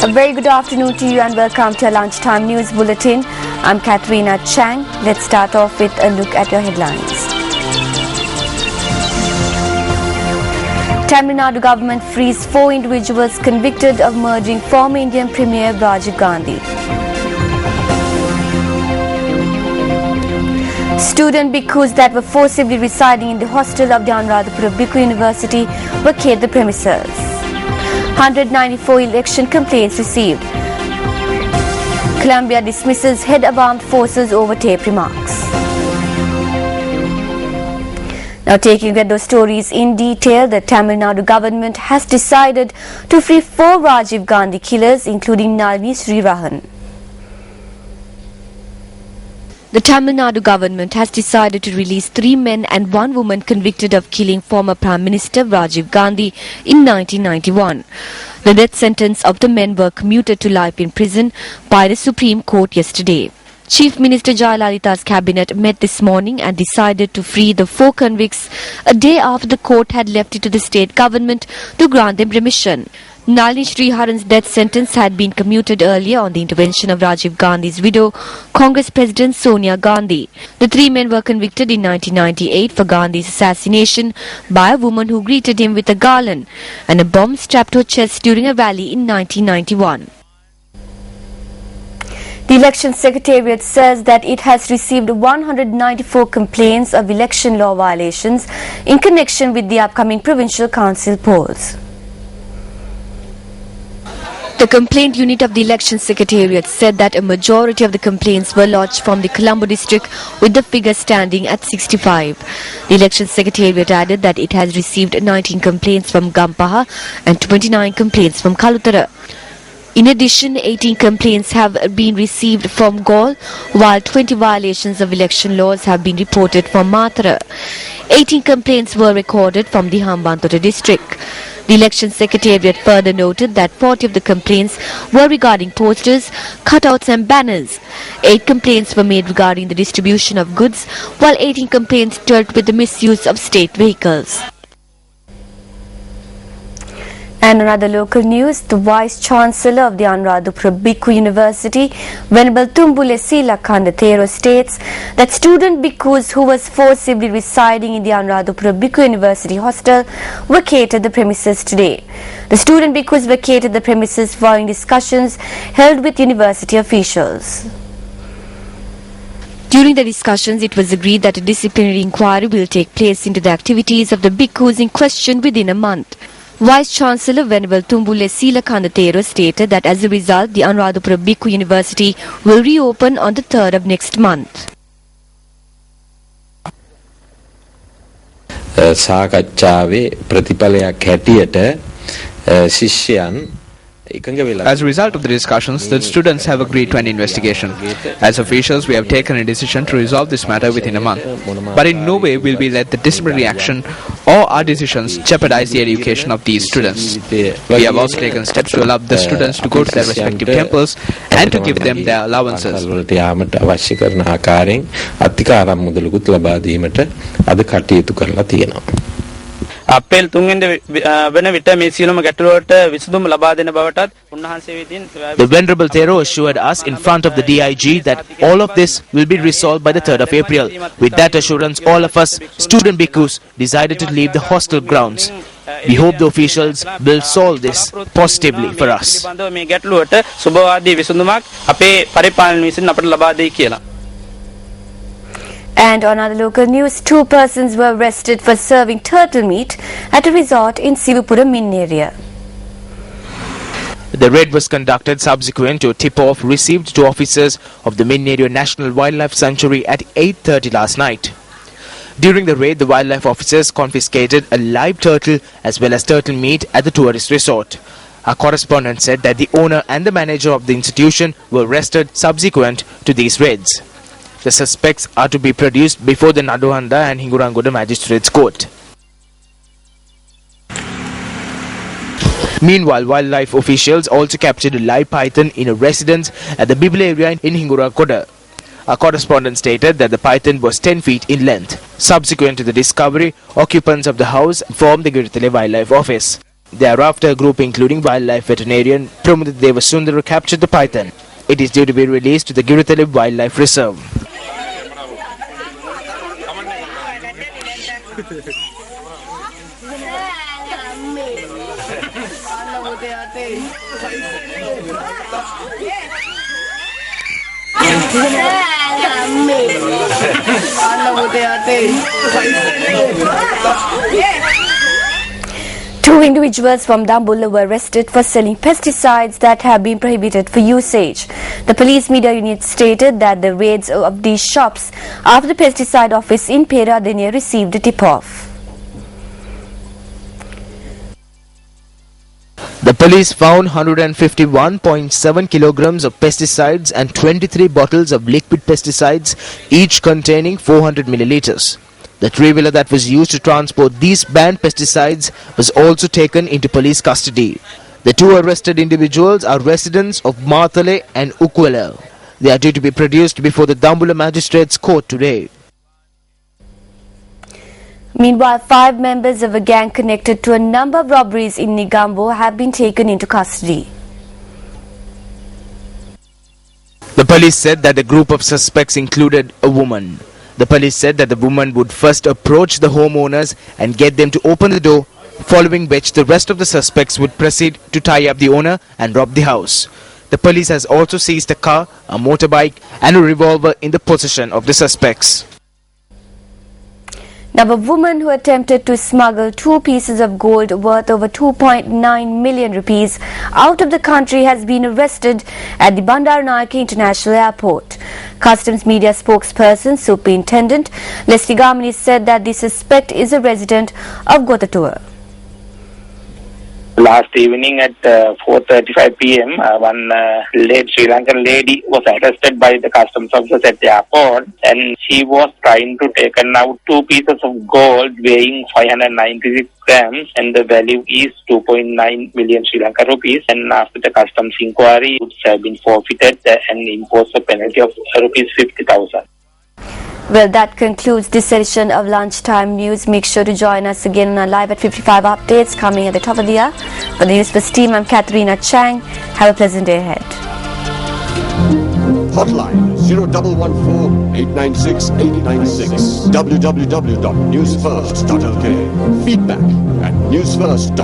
A very good afternoon to you and welcome to our lunchtime news bulletin. I'm Katharina Chang. Let's start off with a look at your headlines. Tamil Nadu government frees 4 individuals convicted of murdering former Indian Premier Rajiv Gandhi. Student bhikkhus that were forcibly residing in the hostel of the Anuradhapura Bhikkhu University vacate the premises. 194 election complaints received. Colombia dismisses head of armed forces over tape remarks. Now taking at those stories in detail, the Tamil Nadu government has decided to free 4 Rajiv Gandhi killers, including Nalini Srirahan. The Tamil Nadu government has decided to release 3 men and 1 woman convicted of killing former Prime Minister Rajiv Gandhi in 1991. The death sentence of the men were commuted to life in prison by the Supreme Court yesterday. Chief Minister Jayalalitha's cabinet met this morning and decided to free the 4 convicts a day after the court had left it to the state government to grant them remission. Nalini Srirahan's death sentence had been commuted earlier on the intervention of Rajiv Gandhi's widow, Congress President Sonia Gandhi. The 3 men were convicted in 1998 for Gandhi's assassination by a woman who greeted him with a garland and a bomb strapped to her chest during a rally in 1991. The Election Secretariat says that it has received 194 complaints of election law violations in connection with the upcoming provincial council polls. The complaint unit of the Election Secretariat said that a majority of the complaints were lodged from the Colombo district, with the figure standing at 65. The Election Secretariat added that it has received 19 complaints from Gampaha and 29 complaints from Kalutara. In addition, 18 complaints have been received from Gaul, while 20 violations of election laws have been reported from Mathura. 18 complaints were recorded from the Hambantota district. The Election Secretariat further noted that 40 of the complaints were regarding posters, cutouts and banners. 8 complaints were made regarding the distribution of goods, while 18 complaints dealt with the misuse of state vehicles. And another local news, the Vice-Chancellor of the Anuradhapura Bhikkhu University, Venerable Tumbule Silakandathero, states that student bhikkhus who was forcibly residing in the Anuradhapura Bhikkhu University hostel vacated the premises today. The student bhikkhus vacated the premises following discussions held with university officials. During the discussions, it was agreed that a disciplinary inquiry will take place into the activities of the bhikkhus in question within a month. Vice-Chancellor Venerable Tumbule Silakandathero stated that as a result, the Anuradhapura Bhikkhu University will reopen on the 3rd of next month. සාකච්ඡාවේ ප්‍රතිඵලයක් හැටියට ශිෂ්‍යයන් As a result of the discussions, the students have agreed to an investigation. As officials, we have taken a decision to resolve this matter within a month. But in no way will we let the disciplinary action or our decisions jeopardize the education of these students. We have also taken steps to allow the students to go to their respective temples and to give them their allowances. April 3 වෙන විට මේ සියලුම ගැටලුවට විසඳුම ලබා දෙන බවටත් උන්වහන්සේ වෙතින් The Venerable Thero assured us in front of the DIG that all of this will be resolved by the 3rd of April. With that assurance, all of us student bhikkhus decided to leave the hostel grounds. We hope the officials will solve this positively for us. මේ ගැටලුවට සුබවාදී විසඳුමක් අපේ පරිපාලන විසින් අපට ලබා දෙයි කියලා. And on other local news, 2 persons were arrested for serving turtle meat at a resort in Sivapura Min area. The raid was conducted subsequent to a tip-off received to officers of the Min area National Wildlife Sanctuary at 8:30 last night. During the raid, the wildlife officers confiscated a live turtle as well as turtle meat at the tourist resort. Our correspondent said that the owner and the manager of the institution were arrested subsequent to these raids. The suspects are to be produced before the Naduhanda and Hingurangoda Magistrates Court. Meanwhile, wildlife officials also captured a live python in a residence at the Bibla area in Hingurangoda. Our correspondent stated that the python was 10 feet in length. Subsequent to the discovery, occupants of the house informed the Giritale Wildlife Office. Thereafter, a group including wildlife veterinarian Pramudit Devasundara captured the python. It is due to be released to the Giritale Wildlife Reserve. Two individuals from Dambulla were arrested for selling pesticides that have been prohibited for usage. The police media unit stated that the raids of these shops after the pesticide office in Peradeniya received a tip-off. The police found 151.7 kilograms of pesticides and 23 bottles of liquid pesticides, each containing 400 milliliters. The three-wheeler that was used to transport these banned pesticides was also taken into police custody. The two arrested individuals are residents of Marthale and Ukwela. They are due to be produced before the Dambulla Magistrates Court today. Meanwhile, 5 members of a gang connected to a number of robberies in Negombo have been taken into custody. The police said that the group of suspects included a woman. The police said that the woman would first approach the homeowners and get them to open the door, following which the rest of the suspects would proceed to tie up the owner and rob the house. The police has also seized a car, a motorbike and a revolver in the possession of the suspects. Now, a woman who attempted to smuggle 2 pieces of gold worth over 2.9 million rupees out of the country has been arrested at the Bandaranaike International Airport. Customs media spokesperson Superintendent Leslie Gamini said that the suspect is a resident of Gotatua. Last evening at 4:35 p.m., one Sri Lankan lady was arrested by the customs officers at the airport, and she was trying to take out 2 pieces of gold weighing 596 grams, and the value is 2.9 million Sri Lankan rupees. And after the customs inquiry, goods have been forfeited and imposed a penalty of rupees 50,000. Well, that concludes this edition of Lunchtime News. Make sure to join us again on our Live at 55 updates coming at the top of the hour. For the Newsfirst team, I'm Katharina Chang. Have a pleasant day ahead. Hotline 0114 896 896. www.newsfirst.lk. Feedback at newsfirst.lk.